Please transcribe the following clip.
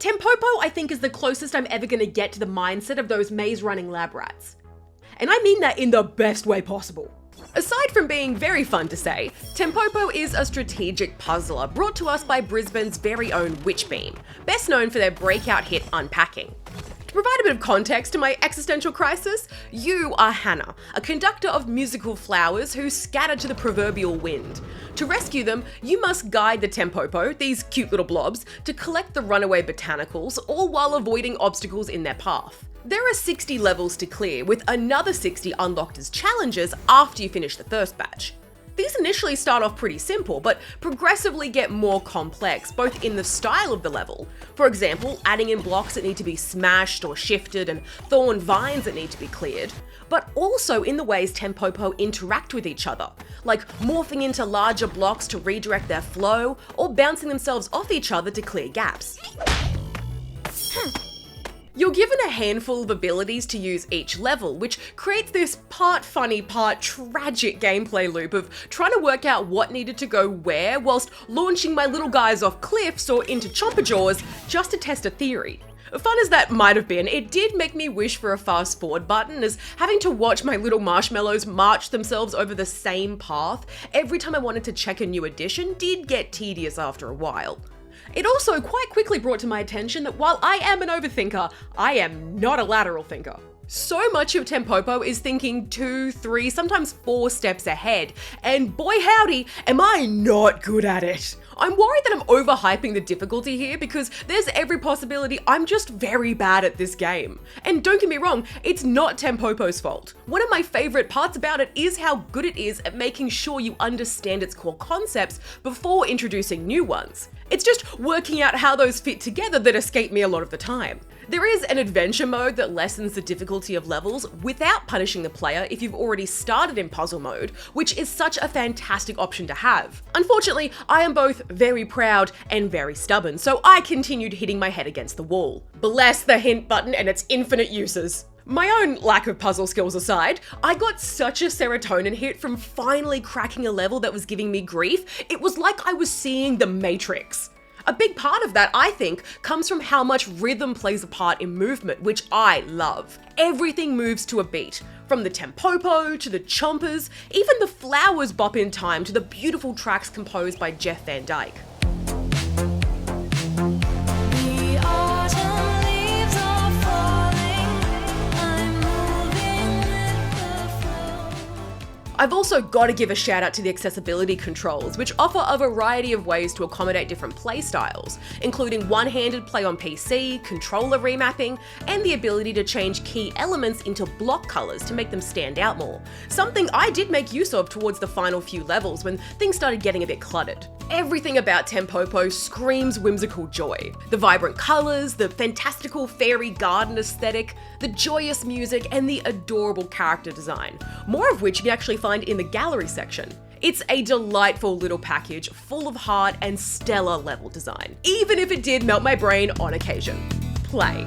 Tempopo, I think, is the closest I'm ever gonna get to the mindset of those maze-running lab rats. And I mean that in the best way possible. Aside from being very fun to say, Tempopo is a strategic puzzler brought to us by Brisbane's very own Witchbeam, best known for their breakout hit Unpacking. To provide a bit of context to my existential crisis, you are Hannah, a conductor of musical flowers who scatter to the proverbial wind. To rescue them, you must guide the Tempopo, these cute little blobs, to collect the runaway botanicals, all while avoiding obstacles in their path. There are 60 levels to clear, with another 60 unlocked as challenges after you finish the first batch. These initially start off pretty simple, but progressively get more complex, both in the style of the level. For example, adding in blocks that need to be smashed or shifted and thorn vines that need to be cleared, but also in the ways Tempopo interact with each other, like morphing into larger blocks to redirect their flow, or bouncing themselves off each other to clear gaps. You're given a handful of abilities to use each level, which creates this part funny, part tragic gameplay loop of trying to work out what needed to go where whilst launching my little guys off cliffs or into chomper jaws just to test a theory. Fun as that might have been, it did make me wish for a fast forward button, as having to watch my little marshmallows march themselves over the same path every time I wanted to check a new addition did get tedious after a while. It also quite quickly brought to my attention that while I am an overthinker, I am not a lateral thinker. So much of Tempopo is thinking 2, 3, sometimes 4 steps ahead, and boy howdy, am I not good at it. I'm worried that I'm overhyping the difficulty here because there's every possibility I'm just very bad at this game. And don't get me wrong, it's not Tempopo's fault. One of my favorite parts about it is how good it is at making sure you understand its core concepts before introducing new ones. It's just working out how those fit together that escape me a lot of the time. There is an adventure mode that lessens the difficulty of levels without punishing the player if you've already started in puzzle mode, which is such a fantastic option to have. Unfortunately, I am both very proud and very stubborn, so I continued hitting my head against the wall. Bless the hint button and its infinite uses. My own lack of puzzle skills aside, I got such a serotonin hit from finally cracking a level that was giving me grief, it was like I was seeing The Matrix. A big part of that, I think, comes from how much rhythm plays a part in movement, which I love. Everything moves to a beat, from the Tempopo to the chompers, even the flowers bop in time to the beautiful tracks composed by Jeff Van Dyke. I've also got to give a shout out to the accessibility controls, which offer a variety of ways to accommodate different playstyles, including one-handed play on PC, controller remapping, and the ability to change key elements into block colors to make them stand out more. Something I did make use of towards the final few levels when things started getting a bit cluttered. Everything about Tempopo screams whimsical joy. The vibrant colors, the fantastical fairy garden aesthetic, the joyous music, and the adorable character design, more of which you can actually find in the gallery section. It's a delightful little package full of heart and stellar level design, even if it did melt my brain on occasion. Play.